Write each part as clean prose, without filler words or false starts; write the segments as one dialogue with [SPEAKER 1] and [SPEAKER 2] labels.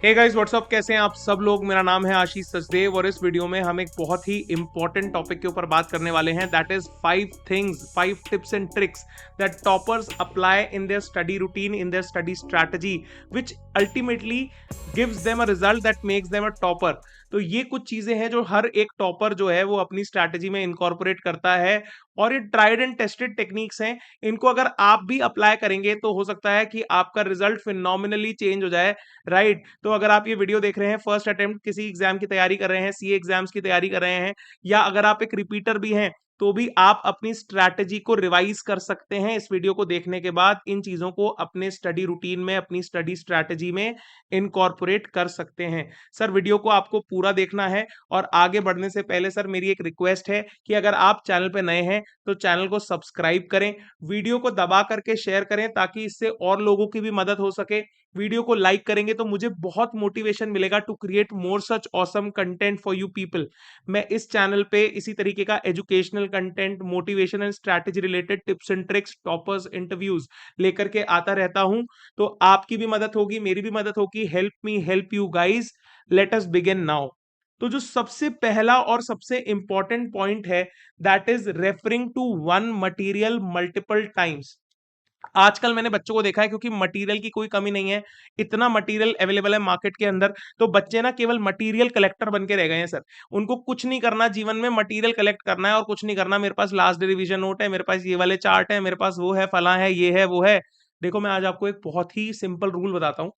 [SPEAKER 1] Hey guys what's up, कैसे हैं आप सब लोग। मेरा नाम है आशीष सचदेव और इस वीडियो में हम एक बहुत ही इंपॉर्टेंट टॉपिक के ऊपर बात करने वाले हैं। That is 5 tips and tricks that toppers apply in their study routine, in their study strategy, which ultimately gives them a result that makes them a topper. तो ये कुछ चीजें हैं जो हर एक टॉपर जो है वो अपनी स्ट्रैटेजी में इनकॉर्पोरेट करता है और ये ट्राइड एंड टेस्टेड टेक्निक्स हैं। इनको अगर आप भी अप्लाई करेंगे तो हो सकता है कि आपका रिजल्ट फिनोमिनली चेंज हो जाए, राइट। तो अगर आप ये वीडियो देख रहे हैं, फर्स्ट अटेम्प्ट किसी एग्जाम की तैयारी कर रहे हैं, सीए एग्जाम्स की तैयारी कर रहे हैं, या अगर आप एक रिपीटर भी हैं, तो भी आप अपनी स्ट्रैटेजी को रिवाइज कर सकते हैं इस वीडियो को देखने के बाद। इन चीजों को अपने स्टडी रूटीन में, अपनी स्टडी स्ट्रैटेजी में इनकॉर्पोरेट कर सकते हैं। सर वीडियो को आपको पूरा देखना है और आगे बढ़ने से पहले सर मेरी एक रिक्वेस्ट है कि अगर आप चैनल पे नए हैं तो चैनल को सब्सक्राइब करें, वीडियो को दबा करके शेयर करें ताकि इससे और लोगों की भी मदद हो सके। वीडियो को लाइक करेंगे तो मुझे बहुत मोटिवेशन मिलेगा to create more such awesome content for you people. मैं इस चैनल पे इसी तरीके का educational content, motivation and strategy related tips and tricks, toppers, interviews लेकर के आता रहता हूं। तो आपकी भी मदद होगी, मेरी भी मदद होगी। Help me help you guys, let us begin now. तो जो सबसे पहला और सबसे इंपॉर्टेंट पॉइंट है, that is referring to one material multiple times. आजकल मैंने बच्चों को देखा है, क्योंकि मटेरियल की कोई कमी नहीं है, इतना मटेरियल अवेलेबल है मार्केट के अंदर, तो बच्चे ना केवल मटेरियल कलेक्टर बन के रह गए हैं सर। उनको कुछ नहीं करना जीवन में, मटेरियल कलेक्ट करना है और कुछ नहीं करना। मेरे पास लास्ट रिवीजन नोट है, मेरे पास ये वाले चार्ट है, मेरे पास वो है, फला है, ये है, वो है। देखो मैं आज आपको एक बहुत ही सिंपल रूल बताता हूँ।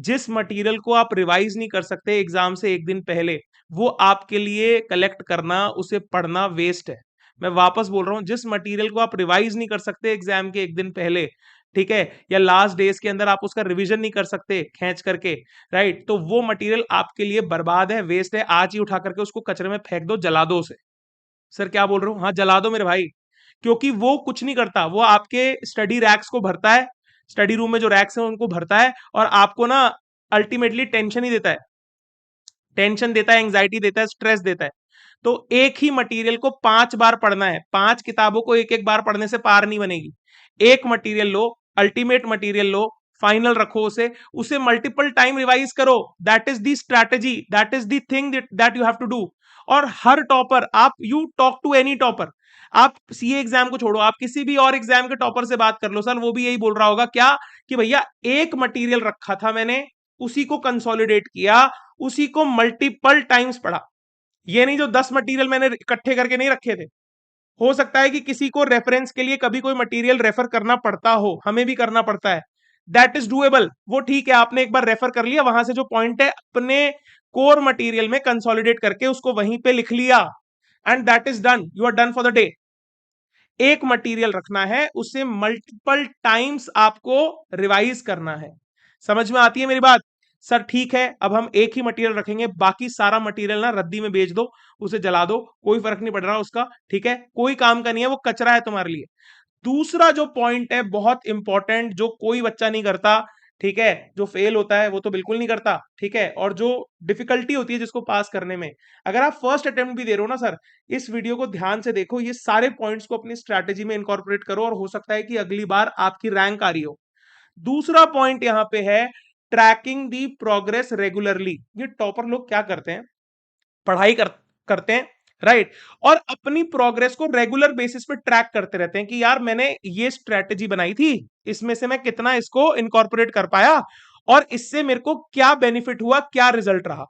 [SPEAKER 1] जिस मटेरियल को आप रिवाइज नहीं कर सकते एग्जाम से एक दिन पहले, वो आपके लिए कलेक्ट करना, उसे पढ़ना वेस्ट है। मैं वापस बोल रहा हूं, जिस मटेरियल को आप रिवाइज नहीं कर सकते एग्जाम के एक दिन पहले, ठीक है, या लास्ट डेज के अंदर आप उसका रिवीजन नहीं कर सकते खींच करके, राइट, तो वो मटेरियल आपके लिए बर्बाद है, वेस्ट है। आज ही उठा करके उसको कचरे में फेंक दो, जला दो उसे। सर क्या बोल रहे हो? हाँ, जला दो मेरे भाई। क्योंकि वो कुछ नहीं करता, वो आपके स्टडी रैक्स को भरता है, स्टडी रूम में जो रैक्स हैं उनको भरता है, और आपको ना अल्टीमेटली टेंशन ही देता है, टेंशन देता है, एंग्जाइटी देता है, स्ट्रेस देता है। तो एक ही मटेरियल को 5 बार पढ़ना है, 5 किताबों को एक एक बार पढ़ने से पार नहीं बनेगी। एक मटेरियल लो, अल्टीमेट मटेरियल लो, फाइनल रखो उसे, उसे मल्टीपल टाइम रिवाइज करो। That is the strategy, that is the thing that you have to do. और हर टॉपर, आप you talk to any topper, आप सीए एग्जाम को छोड़ो, आप किसी भी और एग्जाम के टॉपर से बात कर लो सर, वो भी यही बोल रहा होगा क्या, कि भैया एक मटेरियल रखा था मैंने, उसी को कंसोलिडेट किया, उसी को मल्टीपल टाइम्स पढ़ा। ये नहीं जो 10 मटेरियल मैंने इकट्ठे करके नहीं रखे थे। हो सकता है कि किसी को रेफरेंस के लिए कभी कोई मटेरियल रेफर करना पड़ता हो, हमें भी करना पड़ता है। दैट इज डूएबल, वो ठीक है, आपने एक बार रेफर कर लिया, वहां से जो पॉइंट है अपने कोर मटेरियल में कंसोलिडेट करके उसको वहीं पे लिख लिया, and that is done, you are done for the day. एक मटेरियल रखना है, उसे मल्टीपल टाइम्स आपको रिवाइज करना है। समझ में आती है मेरी बात? सर ठीक है, अब हम एक ही मटेरियल रखेंगे, बाकी सारा मटेरियल ना रद्दी में बेच दो, उसे जला दो, कोई फर्क नहीं पड़ रहा उसका, ठीक है, कोई काम का नहीं है, वो कचरा है तुम्हारे लिए। दूसरा जो पॉइंट है बहुत इंपॉर्टेंट, जो कोई बच्चा नहीं करता, ठीक है, जो फेल होता है वो तो बिल्कुल नहीं करता, ठीक है, और जो डिफिकल्टी होती है जिसको पास करने में, अगर आप फर्स्ट अटेम्प्ट भी दे रहे हो ना सर, इस वीडियो को ध्यान से देखो, ये सारे पॉइंट्स को अपनी स्ट्रैटेजी में इनकॉर्पोरेट करो और हो सकता है कि अगली बार आपकी रैंक आ रही हो। दूसरा पॉइंट यहां पे है ट्रैकिंग दी प्रोग्रेस रेगुलरली। ये टॉपर लोग क्या करते हैं, पढ़ाई करते हैं, राइट, और अपनी प्रोग्रेस को रेगुलर बेसिस पे ट्रैक करते रहते हैं कि यार मैंने ये स्ट्रेटेजी बनाई थी, इसमें से मैं कितना इसको इनकॉर्पोरेट कर पाया और इससे मेरे को क्या बेनिफिट हुआ, क्या रिजल्ट रहा।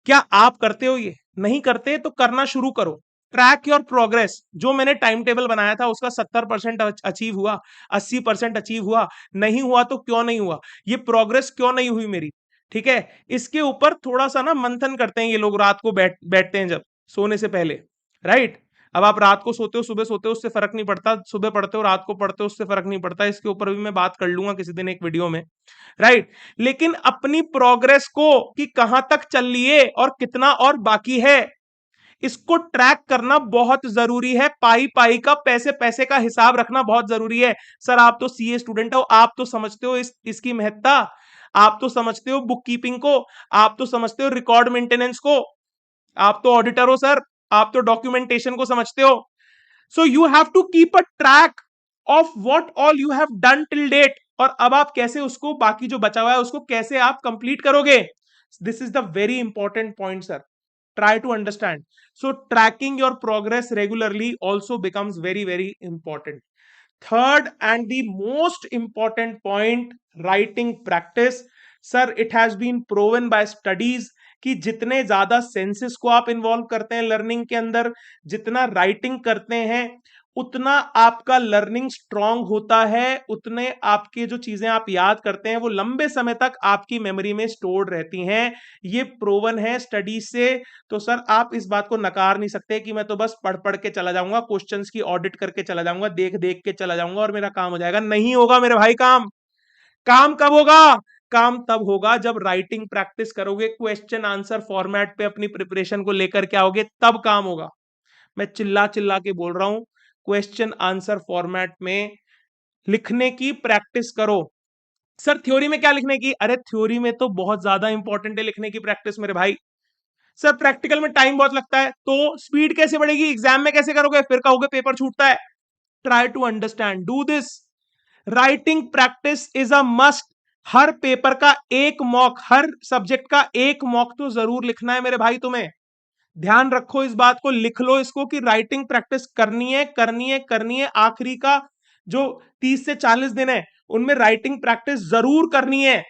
[SPEAKER 1] क्या आप करते हो? ये नहीं करते तो करना शुरू करो। Track your progress. जो मैंने टाइम टेबल बनाया था उसका 70% अचीव हुआ, 80% अचीव हुआ, नहीं हुआ तो क्यों नहीं हुआ, ये प्रोग्रेस क्यों नहीं हुई मेरी, ठीक है। इसके ऊपर थोड़ा सा ना मंथन करते हैं ये लोग, रात को बैठते हैं जब सोने से पहले, राइट। अब आप रात को सोते हो, सुबह सोते हो, उससे फर्क नहीं पड़ता, सुबह पढ़ते हो, रात को पढ़ते हो, उससे फर्क नहीं पड़ता। इसके ऊपर भी मैं बात कर लूंगा किसी दिन एक वीडियो में, राइट। लेकिन अपनी प्रोग्रेस को, कि कहां तक चल लिए और कितना और बाकी है, इसको ट्रैक करना बहुत जरूरी है। पाई पाई का, पैसे पैसे का हिसाब रखना बहुत जरूरी है। सर आप तो सीए स्टूडेंट हो, आप तो समझते हो इसकी महत्ता, आप तो समझते हो बुक कीपिंग को, आप तो समझते हो रिकॉर्ड मेंटेनेंस को, आप तो ऑडिटर हो सर, आप तो डॉक्यूमेंटेशन को समझते हो। So you have to keep a track of what all you have done till date, और अब आप कैसे उसको, बाकी जो बचा हुआ है उसको कैसे आप कंप्लीट करोगे। This is the very important point, sir. Try to understand. So tracking your progress regularly also becomes very, very important. Third and the most important point, writing practice. Sir, it has been proven by studies कि जितने ज्यादा senses को आप involve करते हैं learning के अंदर, जितना राइटिंग करते हैं, उतना आपका लर्निंग स्ट्रांग होता है, उतने आपके जो चीजें आप याद करते हैं वो लंबे समय तक आपकी मेमोरी में स्टोर्ड रहती हैं. ये प्रूवन है स्टडी से. तो सर आप इस बात को नकार नहीं सकते कि मैं तो बस पढ़ पढ़ के चला जाऊंगा, क्वेश्चंस की ऑडिट करके चला जाऊंगा, देख देख के चला जाऊंगा और मेरा काम हो जाएगा. नहीं होगा मेरे भाई. काम काम कब होगा? काम तब होगा जब राइटिंग प्रैक्टिस करोगे, क्वेश्चन आंसर फॉर्मेट पे अपनी प्रिपरेशन को लेकर के आओगे, तब काम होगा. मैं चिल्ला चिल्ला के बोल रहा हूं, क्वेश्चन आंसर फॉर्मेट में लिखने की प्रैक्टिस करो. सर थ्योरी में क्या लिखने की? अरे थ्योरी में तो बहुत ज्यादा इंपॉर्टेंट है लिखने की प्रैक्टिस मेरे भाई. सर प्रैक्टिकल में टाइम बहुत लगता है, तो स्पीड कैसे बढ़ेगी? एग्जाम में कैसे करोगे? फिर कहोगे पेपर छूटता है. Try to understand, do this. Writing practice is a must. हर पेपर का एक मॉक, हर सब्जेक्ट का एक मॉक तो जरूर लिखना है मेरे भाई तुम्हें. ध्यान रखो इस बात को, लिख लो इसको कि राइटिंग प्रैक्टिस करनी है, करनी है, करनी है. आखिरी का जो 30 से 40 दिन है उनमें राइटिंग प्रैक्टिस जरूर करनी है.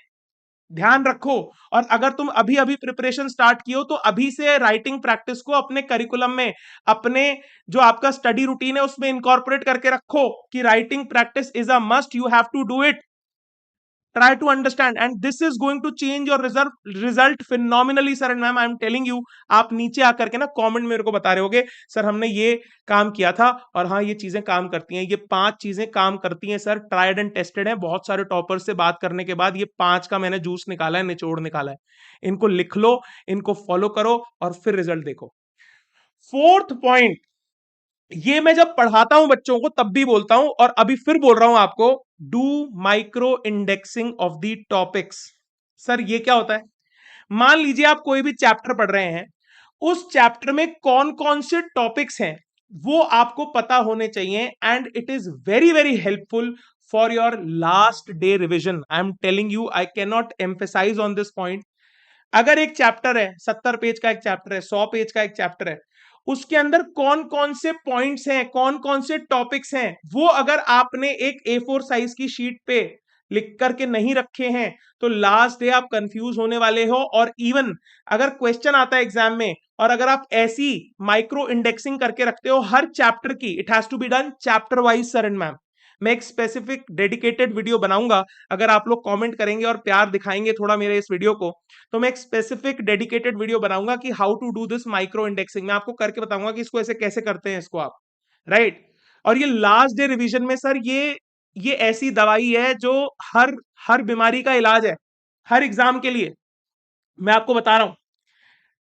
[SPEAKER 1] ध्यान रखो. और अगर तुम अभी अभी प्रिपरेशन स्टार्ट की हो तो अभी से राइटिंग प्रैक्टिस को अपने करिकुलम में, अपने जो आपका स्टडी रूटीन है उसमें इंकॉर्पोरेट करके रखो कि writing practice is a must, you have to do it. Try to understand and this is going to change your result phenomenally sir and ma'am. I am telling you. आप नीचे आकर के ना कमेंट में मेरे को बता रहे होगे सर हमने ये काम किया था और हाँ ये चीजें काम करती हैं. ये 5 चीजें काम करती हैं सर, ट्राइड एंड टेस्टेड है. बहुत सारे टॉपर से बात करने के बाद ये 5 का मैंने जूस निकाला है, निचोड़ निकाला है. इनको लिख लो, इनको फॉलो करो और फिर रिजल्ट देखो. फोर्थ पॉइंट, ये मैं जब पढ़ाता हूं बच्चों को तब भी बोलता हूं और अभी फिर बोल रहा हूं आपको, do micro indexing of the topics. Sir ये क्या होता है? मान लीजिए आप कोई भी चैप्टर पढ़ रहे हैं, उस चैप्टर में कौन कौन से टॉपिक्स हैं वो आपको पता होने चाहिए and it is very very helpful for your last day revision. I am telling you, I can not emphasise on this point. अगर एक चैप्टर है, 70 पेज का एक चैप्टर है, 100 पेज का एक चैप्टर है, उसके अंदर कौन कौन से पॉइंट्स हैं, कौन कौन से टॉपिक्स हैं, वो अगर आपने एक A4 साइज की शीट पे लिख करके नहीं रखे हैं तो लास्ट डे आप कंफ्यूज होने वाले हो. और इवन अगर क्वेश्चन आता है एग्जाम में और अगर आप ऐसी माइक्रो इंडेक्सिंग करके रखते हो हर चैप्टर की, it has to be done chapter wise sir and ma'am. मैं एक स्पेसिफिक डेडिकेटेड वीडियो बनाऊंगा, अगर आप लोग कमेंट करेंगे और प्यार दिखाएंगे थोड़ा मेरे इस वीडियो को, तो मैं एक स्पेसिफिक डेडिकेटेड वीडियो बनाऊंगा कि how to do this micro indexing. मैं आपको करके बताऊंगा कि इसको ऐसे कैसे करते हैं इसको आप, राइट. और ये लास्ट डे रिवीजन में सर ये ऐसी दवाई है जो हर हर बीमारी का इलाज है, हर एग्जाम के लिए. मैं आपको बता रहा हूं,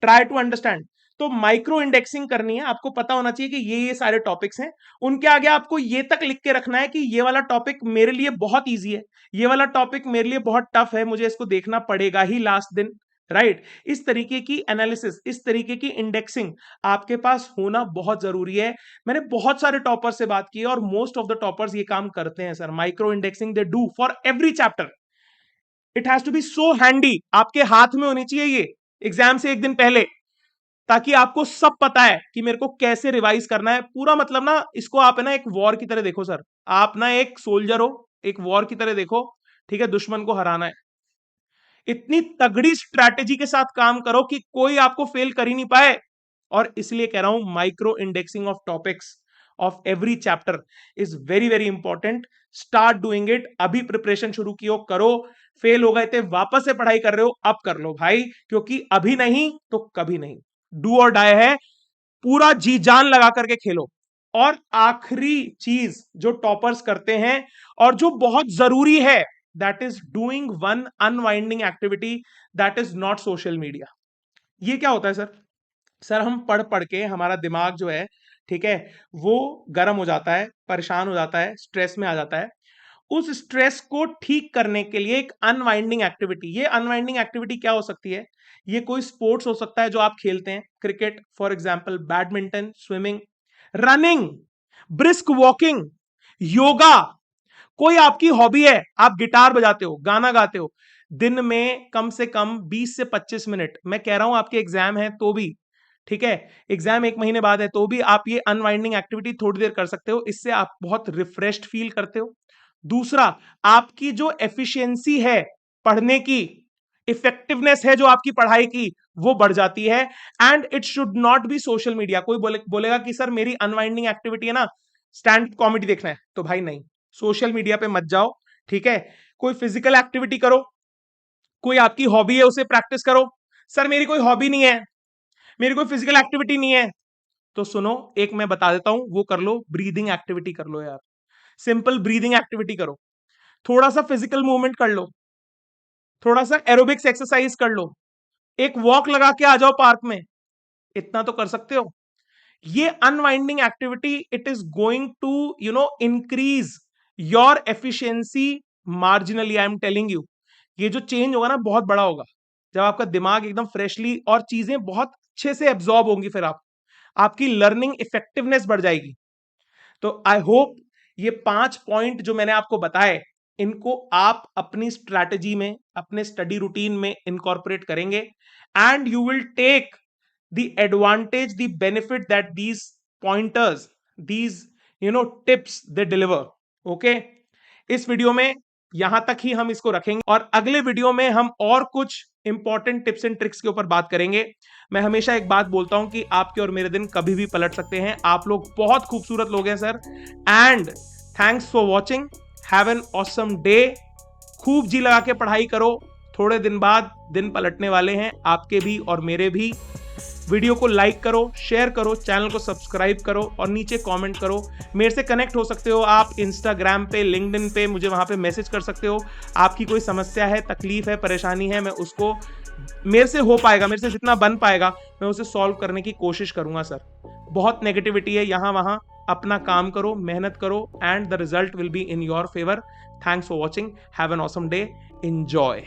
[SPEAKER 1] ट्राई टू अंडरस्टैंड. तो माइक्रो इंडेक्सिंग करनी है, आपको पता होना चाहिए कि ये सारे टॉपिक्स हैं. उनके आगे आपको ये तक लिख के रखना है कि ये वाला टॉपिक मेरे लिए बहुत इजी है, ये वाला टॉपिक मेरे लिए बहुत टफ है, मुझे इसको देखना पड़ेगा ही लास्ट दिन, राइट. इस तरीके की एनालिसिस, इस तरीके की इंडेक्सिंग आपके पास होना बहुत जरूरी है. मैंने बहुत सारे टॉपर से बात की और मोस्ट ऑफ द टॉपर्स ये काम करते हैं sir. Micro indexing they do for every chapter. It has to be so handy, आपके हाथ में होनी चाहिए ये एग्जाम से एक दिन पहले, ताकि आपको सब पता है कि मेरे को कैसे रिवाइज करना है पूरा. मतलब ना इसको आप है ना एक वॉर की तरह देखो सर. आप ना एक सोल्जर हो, एक वॉर की तरह देखो, ठीक है. दुश्मन को हराना है, इतनी तगड़ी स्ट्रैटेजी के साथ काम करो कि कोई आपको फेल कर ही नहीं पाए. और इसलिए कह रहा हूं micro indexing of topics of every chapter is very very important. Start doing it. अभी प्रिपरेशन शुरू कियो, करो. फेल हो गए थे, वापस से पढ़ाई कर रहे हो, अब कर लो भाई, क्योंकि अभी नहीं तो कभी नहीं. डू और डाई है, पूरा जी जान लगा करके खेलो. और आखिरी चीज जो टॉपर्स करते हैं और जो बहुत जरूरी है, that is doing one unwinding activity, that is not social media. ये क्या होता है सर? सर हम पढ़ पढ़ के हमारा दिमाग जो है, ठीक है, वो गर्म हो जाता है, परेशान हो जाता है, स्ट्रेस में आ जाता है. उस स्ट्रेस को ठीक करने के लिए एक अनवाइंडिंग एक्टिविटी, ये अनवाइंडिंग एक्टिविटी क्या हो सकती है? ये कोई स्पोर्ट्स हो सकता है जो आप खेलते हैं, cricket for example, badminton, swimming, running, brisk walking, yoga. कोई आपकी हॉबी है, आप गिटार बजाते हो, गाना गाते हो, दिन में कम से कम 20 से 25 मिनट, मैं कह रहा हूं आपके एग्जाम है तो भी, ठीक है, एग्जाम 1 महीने बाद है तो भी आप ये अनवाइंडिंग एक्टिविटी थोड़ी देर कर सकते हो, इससे आप बहुत रिफ्रेश्ड फील करते हो। दूसरा, आपकी जो एफिशिएंसी है पढ़ने की, इफेक्टिवनेस है जो आपकी पढ़ाई की, वो बढ़ जाती है। And it should not be social media. कोई बोलेगा कि सर मेरी अनवाइंडिंग एक्टिविटी है ना स्टैंड कॉमेडी देखना है, तो भाई नहीं, सोशल मीडिया पे मत जाओ, ठीक है। कोई फिजिकल एक्टिविटी करो, कोई आपकी हॉबी है उसे प्रैक्टिस करो। सर मेरी कोई हॉबी नहीं है, मेरी कोई फिजिकल एक्टिविटी नहीं है, तो सुनो, एक मैं बता देता हूं, वो कर लो, ब्रीदिंग एक्टिविटी कर लो यार। सिंपल ब्रीदिंग एक्टिविटी करो, थोड़ा सा फिजिकल मूवमेंट कर लो, थोड़ा सा एरोबिक्स एक्सरसाइज कर लो, एक वॉक लगा के आ जाओ पार्क में, इतना तो कर सकते हो। ये unwinding activity, it is going to increase your efficiency marginally, I am telling you. ये जो चेंज होगा ना बहुत बड़ा होगा, जब आपका दिमाग एकदम फ्रेशली और चीजें बहुत अच्छे से एब्जॉर्ब होंगी, फिर आपकी लर्निंग इफेक्टिवनेस बढ़ जाएगी। तो आई होप ये 5 पॉइंट जो मैंने आपको बताए, इनको आप अपनी स्ट्रैटेजी में, अपने स्टडी रूटीन में इनकॉर्पोरेट करेंगे, and you will take the advantage, the benefit that these pointers, these tips they deliver. Okay, इस वीडियो में यहां तक ही हम इसको रखेंगे, और अगले वीडियो में हम और कुछ इंपॉर्टेंट टिप्स एंड ट्रिक्स के ऊपर बात करेंगे। मैं हमेशा एक बात बोलता हूं कि आपके और मेरे दिन कभी भी पलट सकते हैं। आप लोग बहुत खूबसूरत लोग हैं sir, and thanks for watching, have an awesome day. खूब जी लगा के पढ़ाई करो, थोड़े दिन बाद दिन पलटने वाले हैं आपके भी और मेरे भी। वीडियो को लाइक करो, शेयर करो, चैनल को सब्सक्राइब करो, और नीचे कमेंट करो। मेरे से कनेक्ट हो सकते हो आप इंस्टाग्राम पे, लिंक्डइन पे, मुझे वहां पे मैसेज कर सकते हो। आपकी कोई समस्या है, तकलीफ है, परेशानी है, मैं उसको, मेरे से हो पाएगा, मेरे से जितना बन पाएगा मैं उसे सॉल्व करने की कोशिश करूंगा सर। बहुत नेगेटिविटी है यहाँ वहां, अपना काम करो, मेहनत करो, and the result will be in your favour. Thanks for watching, have an awesome day, enjoy.